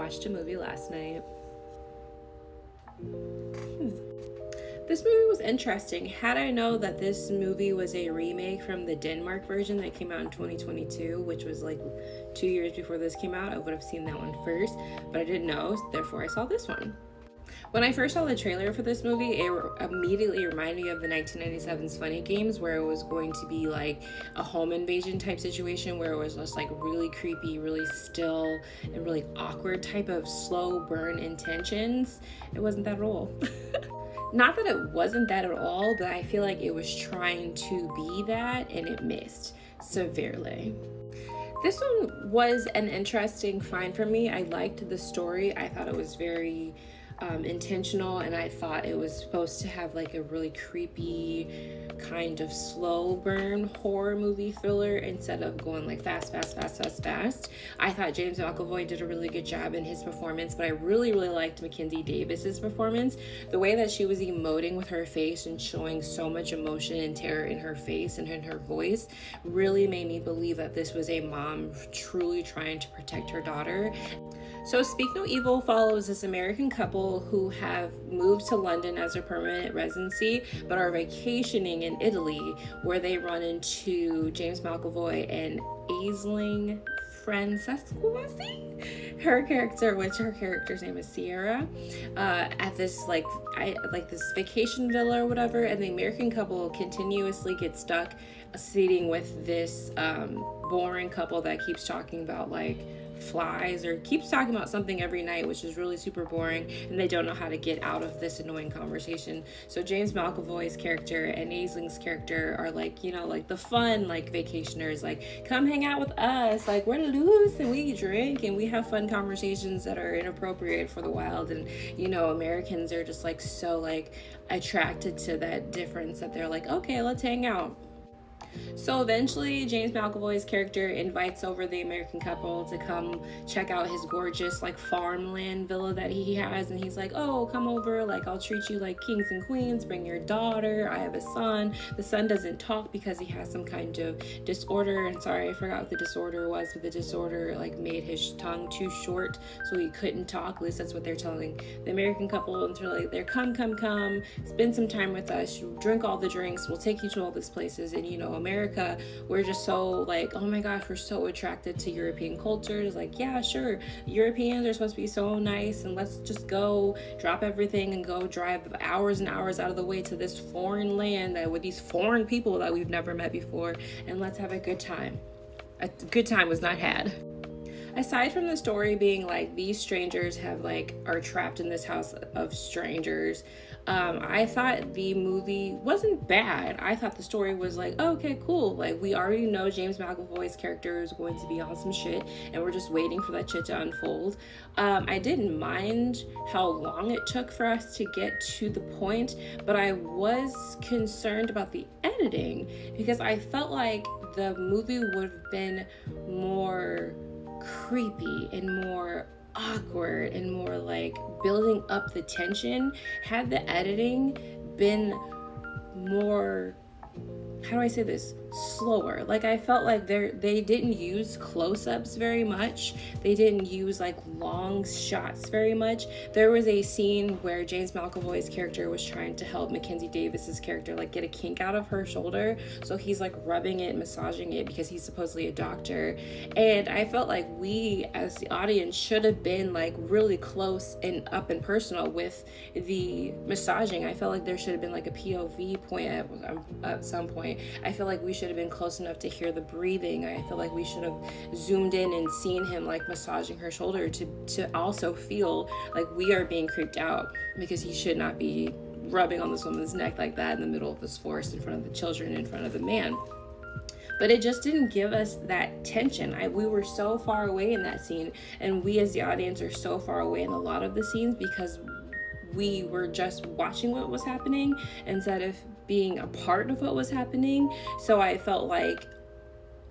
watched a movie last night. This movie was interesting. Had I known that this movie was a remake from the Denmark version that came out in 2022, which was like 2 years before this came out, I would have seen that one first, but I didn't know, therefore I saw this one. When I first saw the trailer for this movie, it immediately reminded me of the 1997's Funny Games, where it was going to be like a home invasion type situation where it was just like really creepy, really still, and really awkward type of slow burn intentions. It wasn't that at all. Not that it wasn't that at all, but I feel like it was trying to be that and it missed severely. This one was an interesting find for me. I liked the story. I thought it was very intentional, and I thought it was supposed to have like a really creepy kind of slow burn horror movie thriller instead of going like fast. I thought James McAvoy did a really good job in his performance, but I really liked Mackenzie Davis's performance. The way that she was emoting with her face and showing so much emotion and terror in her face and in her voice really made me believe that this was a mom truly trying to protect her daughter. So Speak No Evil follows this American couple who have moved to London as their permanent residency, but are vacationing in Italy, where they run into James McAvoy and Aisling Francescoisi, her character's name is Sierra, at this this vacation villa or whatever, and the American couple continuously get stuck sitting with this boring couple that keeps talking about like flies or keeps talking about something every night, which is really super boring, and they don't know how to get out of this annoying conversation. So James McAvoy's character and Aisling's character are like, you know, like the fun like vacationers, like come hang out with us, like we're loose and we drink and we have fun conversations that are inappropriate for the wild, and you know, Americans are just like so like attracted to that difference that they're like, okay, let's hang out. So eventually James McAvoy's character invites over the American couple to come check out his gorgeous like farmland villa that he has, and he's like, oh, come over, like I'll treat you like kings and queens, bring your daughter, I have a son. The son doesn't talk because he has some kind of disorder, and sorry, I forgot what the disorder was, but the disorder like made his tongue too short so he couldn't talk. At least that's what they're telling the American couple, and they're like, come, spend some time with us, drink all the drinks, we'll take you to all these places. And you know, America, we're just so like, oh my gosh, we're so attracted to European cultures. Like, yeah, sure, Europeans are supposed to be so nice, and let's just go drop everything and go drive hours and hours out of the way to this foreign land with these foreign people that we've never met before, and let's have a good time. A good time was not had. Aside from the story being like these strangers are trapped in this house of strangers, I thought the movie wasn't bad. I thought the story was like, oh, okay, cool. Like, we already know James McAvoy's character is going to be on some shit, and we're just waiting for that shit to unfold. I didn't mind how long it took for us to get to the point, but I was concerned about the editing because I felt like the movie would have been more creepy and more awkward and more like building up the tension had the editing been more, how do I say this, slower. Like, I felt like they didn't use close-ups very much. They didn't use like long shots very much. There was a scene where James McAvoy's character was trying to help Mackenzie Davis's character like get a kink out of her shoulder, so he's like rubbing it, massaging it, because he's supposedly a doctor. And I felt like we as the audience should have been like really close and up and personal with the massaging. I felt like there should have been like a POV point at some point. I feel like we should have been close enough to hear the breathing. I feel like we should have zoomed in and seen him like massaging her shoulder to also feel like we are being creeped out, because he should not be rubbing on this woman's neck like that in the middle of this forest in front of the children, in front of the man. But it just didn't give us that tension. We were so far away in that scene, and we as the audience are so far away in a lot of the scenes because we were just watching what was happening instead of being a part of what was happening. So I felt like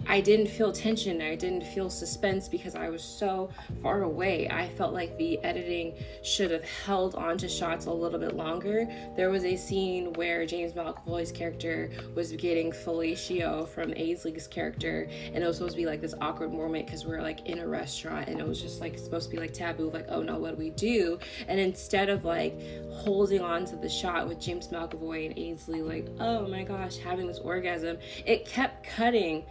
I didn't feel tension. I didn't feel suspense because I was so far away. I felt like the editing should have held on to shots a little bit longer. There was a scene where James McAvoy's character was getting fellatio from Ainsley's character, and it was supposed to be like this awkward moment because we're like in a restaurant, and it was just like supposed to be like taboo, like, oh no, what do we do? And instead of like holding on to the shot with James McAvoy and Ainsley like, oh my gosh, having this orgasm, it kept cutting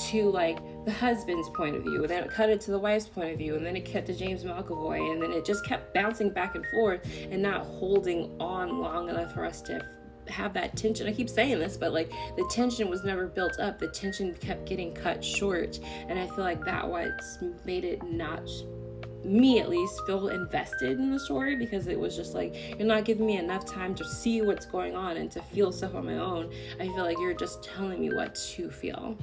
to like the husband's point of view, and then it cut it to the wife's point of view, and then it cut to James McAvoy, and then it just kept bouncing back and forth and not holding on long enough for us to have that tension. I keep saying this, but like the tension was never built up. The tension kept getting cut short, and I feel like that what's made it not, me at least, feel invested in the story, because it was just like, you're not giving me enough time to see what's going on and to feel stuff on my own. I feel like you're just telling me what to feel.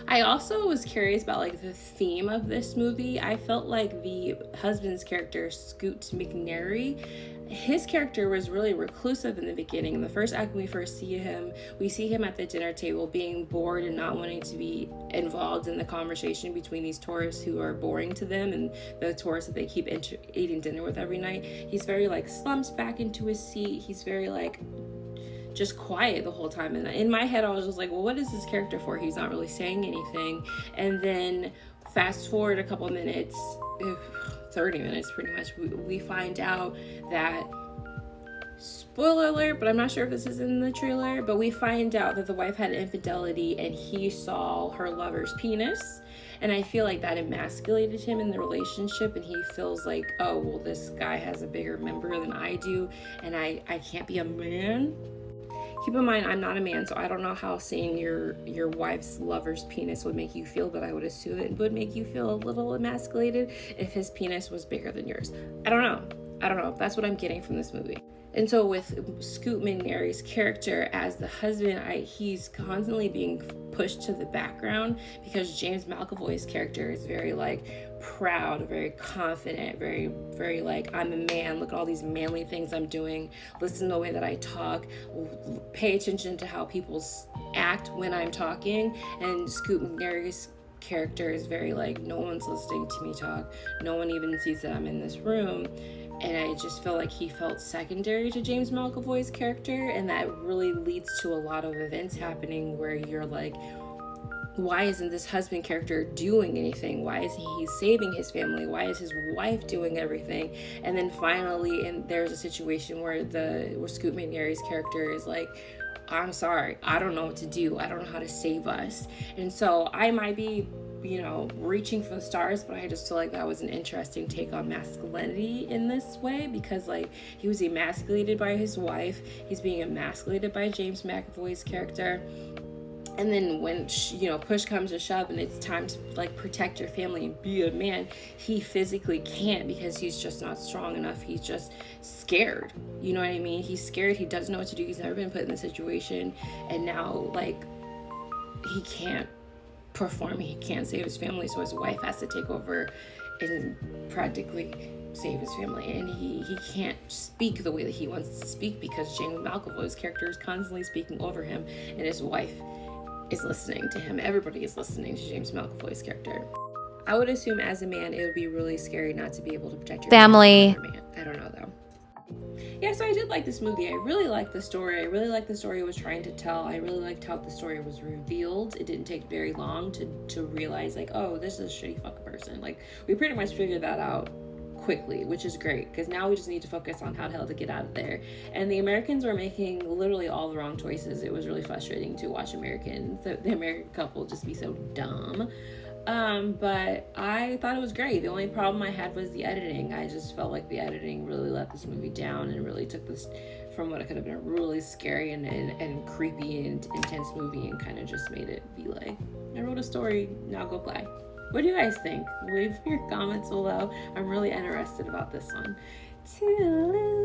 I also was curious about like the theme of this movie. I felt like the husband's character, Scoot McNairy, his character was really reclusive in the beginning. In the first act, when we first see him at the dinner table being bored and not wanting to be involved in the conversation between these tourists who are boring to them and the tourists that they keep eating dinner with every night. He's very like slumps back into his seat. He's very like just quiet the whole time, and in my head I was just like, well, what is this character for? He's not really saying anything. And then fast forward a couple minutes, 30 minutes pretty much, we find out that, spoiler alert, but I'm not sure if this is in the trailer, but we find out that the wife had infidelity and he saw her lover's penis. And I feel like that emasculated him in the relationship, and he feels like, oh, well, this guy has a bigger member than I do, and I can't be a man. Keep in mind, I'm not a man, so I don't know how seeing your wife's lover's penis would make you feel, but I would assume it would make you feel a little emasculated if his penis was bigger than yours. I don't know. That's what I'm getting from this movie. And so with Scoot McNairy's character as the husband, he's constantly being pushed to the background because James McAvoy's character is very like proud, very confident, very, very like, I'm a man, look at all these manly things I'm doing, listen to the way that I talk, pay attention to how people act when I'm talking. And Scoot McNairy's character is very like, no one's listening to me talk, no one even sees that I'm in this room. And I just feel like he felt secondary to James McAvoy's character, and that really leads to a lot of events happening where you're like, why isn't this husband character doing anything? Why isn't he saving his family? Why is his wife doing everything? And then finally, there's a situation where Scoot McNairy's character is like, I'm sorry, I don't know what to do. I don't know how to save us. And so I might be, reaching for the stars, but I just feel like that was an interesting take on masculinity in this way, because like he was emasculated by his wife, he's being emasculated by James McAvoy's character, and then when push comes to shove and it's time to like protect your family and be a man, he physically can't because he's just not strong enough. He's just scared, you know what I mean? He's scared, he doesn't know what to do, he's never been put in this situation, and now like he can't perform, he can't save his family, so his wife has to take over and practically save his family, and he can't speak the way that he wants to speak because James McAvoy's character is constantly speaking over him, and his wife is listening to him. Everybody is listening to James McAvoy's character. I would assume as a man it would be really scary not to be able to protect your family. I don't know though. Yeah, so I did like this movie. I really liked the story. I really liked the story it was trying to tell. I really liked how the story was revealed. It didn't take very long to realize like, oh, this is a shitty fucking person. Like, we pretty much figured that out quickly, which is great, because now we just need to focus on how the hell to get out of there. And the Americans were making literally all the wrong choices. It was really frustrating to watch the American couple just be so dumb. But I thought it was great. The only problem I had was the editing. I just felt like the editing really let this movie down and really took this from what it could have been a really scary and creepy and intense movie and kind of just made it be like, I wrote a story, now go play. What do you guys think? Leave your comments below. I'm really interested about this one. Toodaloo.